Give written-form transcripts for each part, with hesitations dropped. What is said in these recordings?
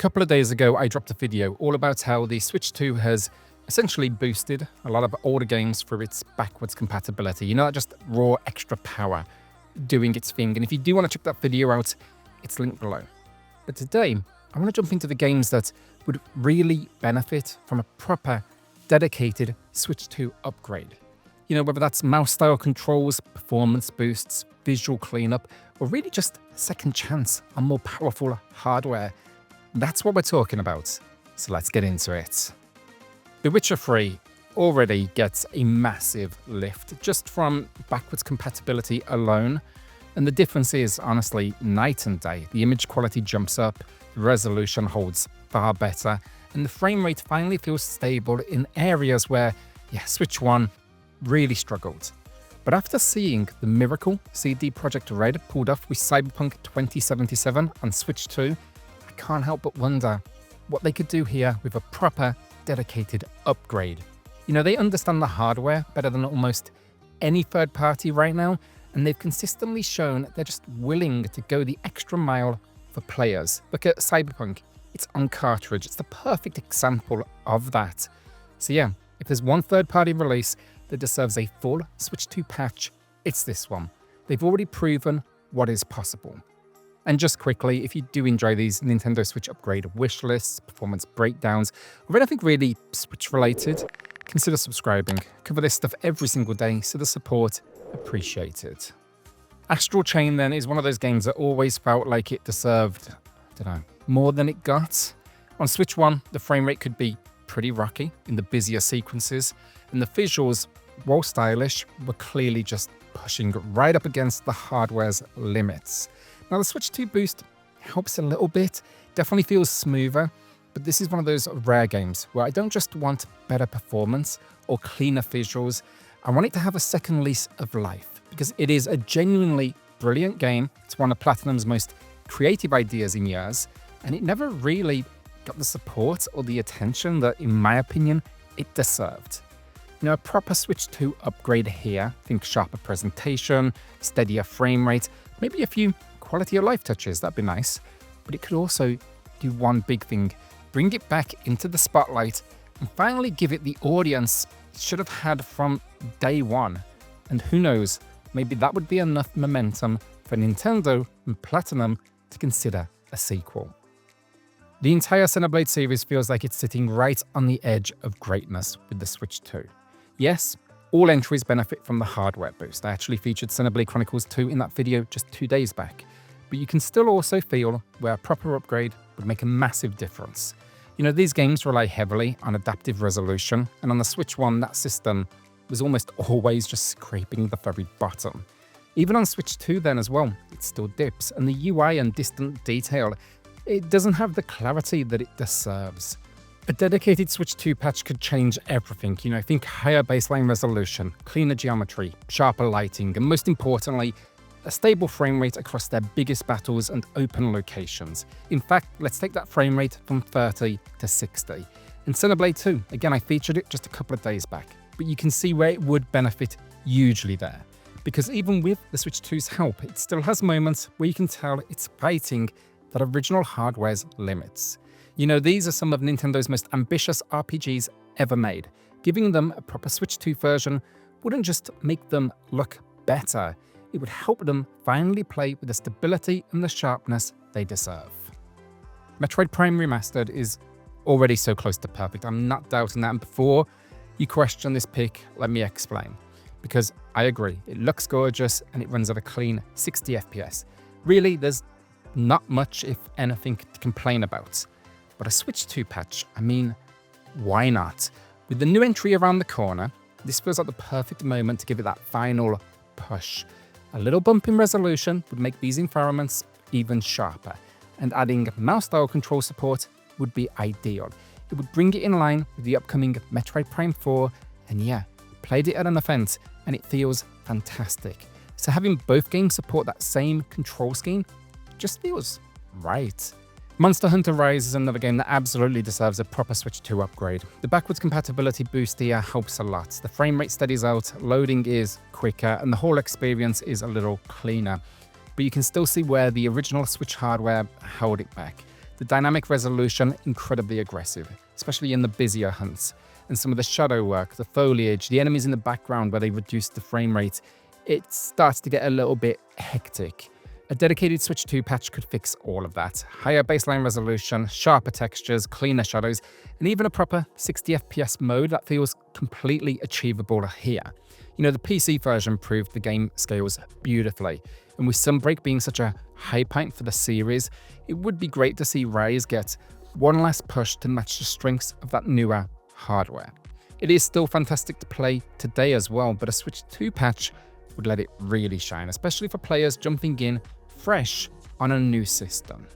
couple of days ago, I dropped a video all about how the Switch 2 has essentially boosted a lot of older games through its backwards compatibility. You know, that just raw extra power doing its thing. And if you do want to check that video out, it's linked below. But today, I want to jump into the games that would really benefit from a proper, dedicated Switch 2 upgrade. You know, whether that's mouse-style controls, performance boosts, visual cleanup, or really just a second chance on more powerful hardware. That's what we're talking about. So let's get into it. The Witcher 3 already gets a massive lift just from backwards compatibility alone. And the difference is honestly night and day. The image quality jumps up, the resolution holds far better, and the frame rate finally feels stable in areas where, Switch 1 really struggled. But after seeing the miracle CD Projekt Red pulled off with Cyberpunk 2077 on Switch 2, I can't help but wonder what they could do here with a proper, dedicated upgrade. You know, they understand the hardware better than almost any third party right now, and they've consistently shown they're just willing to go the extra mile for players. Look at Cyberpunk, it's on cartridge, it's the perfect example of that. So yeah, if there's one third-party release that deserves a full Switch 2 patch, it's this one. They've already proven what is possible. And just quickly, if you do enjoy these Nintendo Switch upgrade wish lists, performance breakdowns, or anything really Switch-related, consider subscribing. Cover this stuff every single day, so the support appreciated. Astral Chain then is one of those games that always felt like it deserved, more than it got. On Switch 1, the frame rate could be pretty rocky in the busier sequences, and the visuals, while stylish, were clearly just pushing right up against the hardware's limits. Now the Switch 2 boost helps a little bit, definitely feels smoother, but this is one of those rare games where I don't just want better performance or cleaner visuals, I want it to have a second lease of life, because it is a genuinely brilliant game. It's one of Platinum's most creative ideas in years, and it never really got the support or the attention that, in my opinion, it deserved. You know, a proper Switch 2 upgrade here, think sharper presentation, steadier frame rate, maybe a few quality of life touches, that'd be nice. But it could also do one big thing, bring it back into the spotlight and finally give it the audience it should have had from day one. And who knows, maybe that would be enough momentum for Nintendo and Platinum to consider a sequel. The entire Xenoblade series feels like it's sitting right on the edge of greatness with the Switch 2. Yes, all entries benefit from the hardware boost. I actually featured Xenoblade Chronicles 2 in that video just 2 days back. But you can still also feel where a proper upgrade would make a massive difference. You know, these games rely heavily on adaptive resolution, and on the Switch 1, that system was almost always just scraping the very bottom. Even on Switch 2 then as well, it still dips, and the UI and distant detail, it doesn't have the clarity that it deserves. A dedicated Switch 2 patch could change everything. You know, think higher baseline resolution, cleaner geometry, sharper lighting, and most importantly, a stable frame rate across their biggest battles and open locations. In fact, let's take that frame rate from 30 to 60. In Xenoblade 2, again, I featured it just a couple of days back, but you can see where it would benefit hugely there. Because even with the Switch 2's help, it still has moments where you can tell it's fighting that original hardware's limits. You know, these are some of Nintendo's most ambitious RPGs ever made. Giving them a proper Switch 2 version wouldn't just make them look better, it would help them finally play with the stability and the sharpness they deserve. Metroid Prime Remastered is already so close to perfect, I'm not doubting that, and before you question this pick, let me explain. Because I agree, it looks gorgeous and it runs at a clean 60 FPS. Really, there's not much, if anything, to complain about. But a Switch 2 patch, I mean, why not? With the new entry around the corner, this feels like the perfect moment to give it that final push. A little bump in resolution would make these environments even sharper, and adding mouse-style control support would be ideal. It would bring it in line with the upcoming Metroid Prime 4, and yeah, played it at an event, and it feels fantastic. So having both games support that same control scheme just feels right. Monster Hunter Rise is another game that absolutely deserves a proper Switch 2 upgrade. The backwards compatibility boost here helps a lot. The frame rate steadies out, loading is quicker, and the whole experience is a little cleaner. But you can still see where the original Switch hardware held it back. The dynamic resolution, incredibly aggressive, especially in the busier hunts. And some of the shadow work, the foliage, the enemies in the background where they reduce the frame rate, it starts to get a little bit hectic. A dedicated Switch 2 patch could fix all of that. Higher baseline resolution, sharper textures, cleaner shadows, and even a proper 60 FPS mode that feels completely achievable here. You know, the PC version proved the game scales beautifully, and with Sunbreak being such a high point for the series, it would be great to see Rise get one last push to match the strengths of that newer hardware. It is still fantastic to play today as well, but a Switch 2 patch would let it really shine, especially for players jumping in fresh on a new system.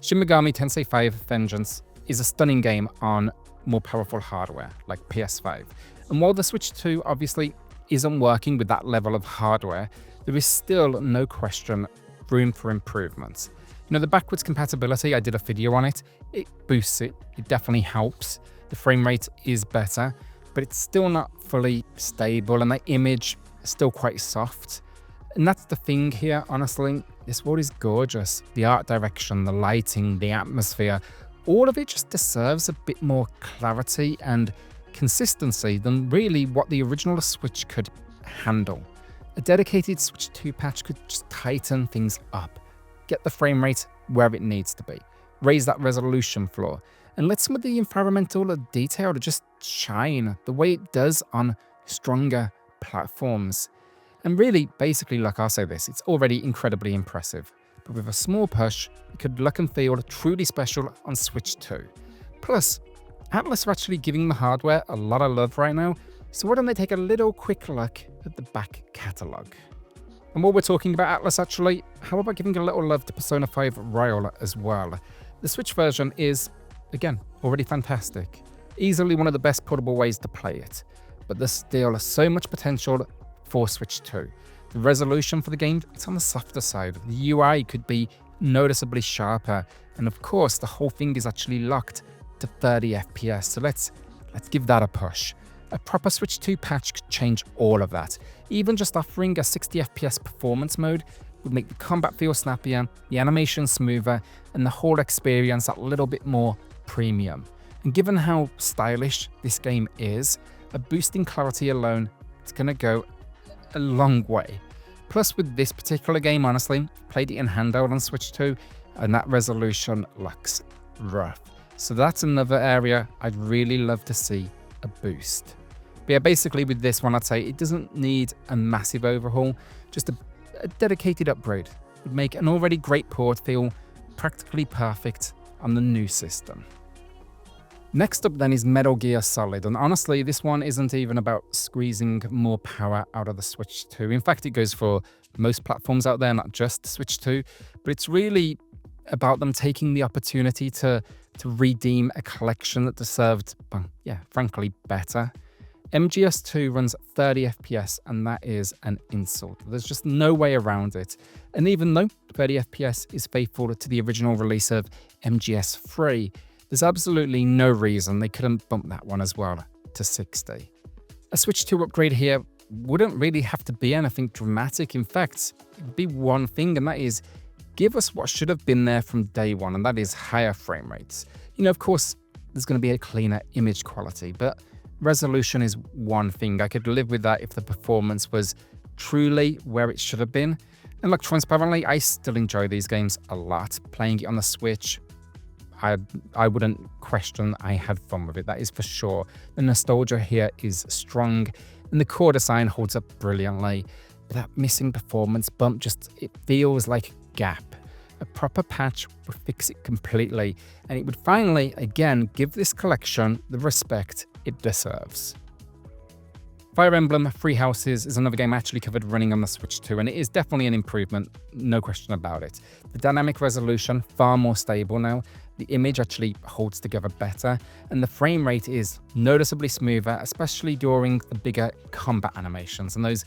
Shin Megami Tensei 5 Vengeance is a stunning game on more powerful hardware like PS5. And while the Switch 2 obviously isn't working with that level of hardware, there is still no question room for improvements. You know, the backwards compatibility, I did a video on it. It boosts it. It definitely helps. The frame rate is better, but it's still not fully stable, and the image is still quite soft. And that's the thing here, honestly. This world is gorgeous. The art direction, the lighting, the atmosphere, all of it just deserves a bit more clarity and consistency than really what the original Switch could handle. A dedicated Switch 2 patch could just tighten things up, get the frame rate where it needs to be, raise that resolution floor, and let some of the environmental detail to just shine the way it does on stronger platforms. And really, basically, like I'll say this, it's already incredibly impressive, but with a small push, it could look and feel truly special on Switch 2. Plus, Atlus are actually giving the hardware a lot of love right now, so why don't they take a little quick look at the back catalogue? And while we're talking about Atlus actually, how about giving a little love to Persona 5 Royal as well? The Switch version is, again, already fantastic. Easily one of the best portable ways to play it, but there's still so much potential for Switch 2. The resolution for the game, it's on the softer side. The UI could be noticeably sharper, and of course, the whole thing is actually locked to 30 FPS, so let's give that a push. A proper Switch 2 patch could change all of that. Even just offering a 60 FPS performance mode would make the combat feel snappier, the animation smoother, and the whole experience that little bit more premium. And given how stylish this game is, a boost in clarity alone, it's gonna go a long way. Plus with this particular game, honestly, played it in handheld on Switch 2, and that resolution looks rough. So that's another area I'd really love to see a boost. But yeah, basically with this one, I'd say it doesn't need a massive overhaul, just a dedicated upgrade would make an already great port feel practically perfect on the new system. Next up then is Metal Gear Solid, and honestly this one isn't even about squeezing more power out of the Switch 2. In fact, it goes for most platforms out there, not just Switch 2, but it's really about them taking the opportunity to redeem a collection that deserved, well, yeah, frankly, better. MGS2 runs 30 FPS, and that is an insult. There's just no way around it. And even though 30 FPS is faithful to the original release of MGS3, there's absolutely no reason they couldn't bump that one as well to 60. A Switch 2 upgrade here wouldn't really have to be anything dramatic. In fact, it would be one thing, and that is give us what should have been there from day one, and that is higher frame rates. You know, of course, there's going to be a cleaner image quality, but resolution is one thing. I could live with that if the performance was truly where it should have been. And look, transparently, I still enjoy these games a lot. Playing it on the Switch, I wouldn't question I had fun with it, that is for sure. The nostalgia here is strong, and the core design holds up brilliantly. But that missing performance bump it feels like a gap. A proper patch would fix it completely, and it would finally, again, give this collection the respect it deserves. Fire Emblem Three Houses is another game I actually covered running on the Switch 2, and it is definitely an improvement, no question about it. The dynamic resolution, far more stable now, the image actually holds together better, and the frame rate is noticeably smoother, especially during the bigger combat animations and those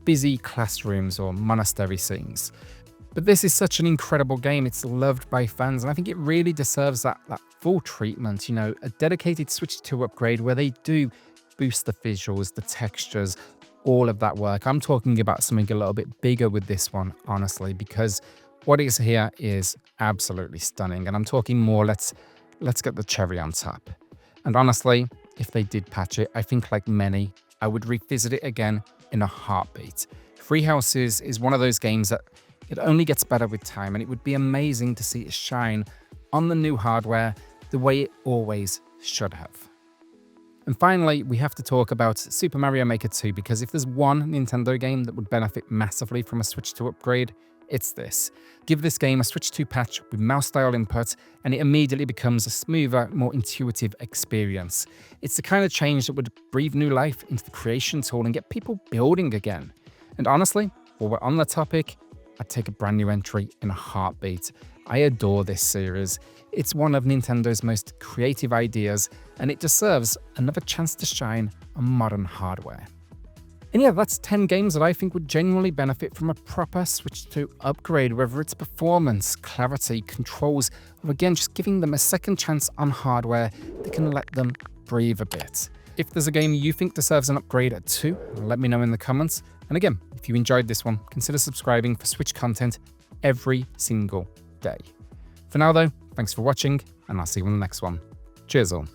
busy classrooms or monastery scenes. But this is such an incredible game, it's loved by fans, and I think it really deserves that full treatment, you know, a dedicated Switch 2 upgrade where they do boost the visuals, the textures, all of that work. I'm talking about something a little bit bigger with this one, honestly, because What is here is absolutely stunning, and I'm talking more, let's get the cherry on top. And honestly, if they did patch it, I think like many, I would revisit it again in a heartbeat. Free Houses is one of those games that it only gets better with time, and it would be amazing to see it shine on the new hardware the way it always should have. And finally, we have to talk about Super Mario Maker 2, because if there's one Nintendo game that would benefit massively from a Switch 2 upgrade, it's this. Give this game a Switch 2 patch with mouse-style input, and it immediately becomes a smoother, more intuitive experience. It's the kind of change that would breathe new life into the creation tool and get people building again. And honestly, while we're on the topic, I'd take a brand new entry in a heartbeat. I adore this series. It's one of Nintendo's most creative ideas, and it deserves another chance to shine on modern hardware. And yeah, that's 10 games that I think would genuinely benefit from a proper Switch 2 upgrade, whether it's performance, clarity, controls, or again, just giving them a second chance on hardware that can let them breathe a bit. If there's a game you think deserves an upgrade at 2, let me know in the comments. And again, if you enjoyed this one, consider subscribing for Switch content every single day. For now though, thanks for watching, and I'll see you in the next one. Cheers all.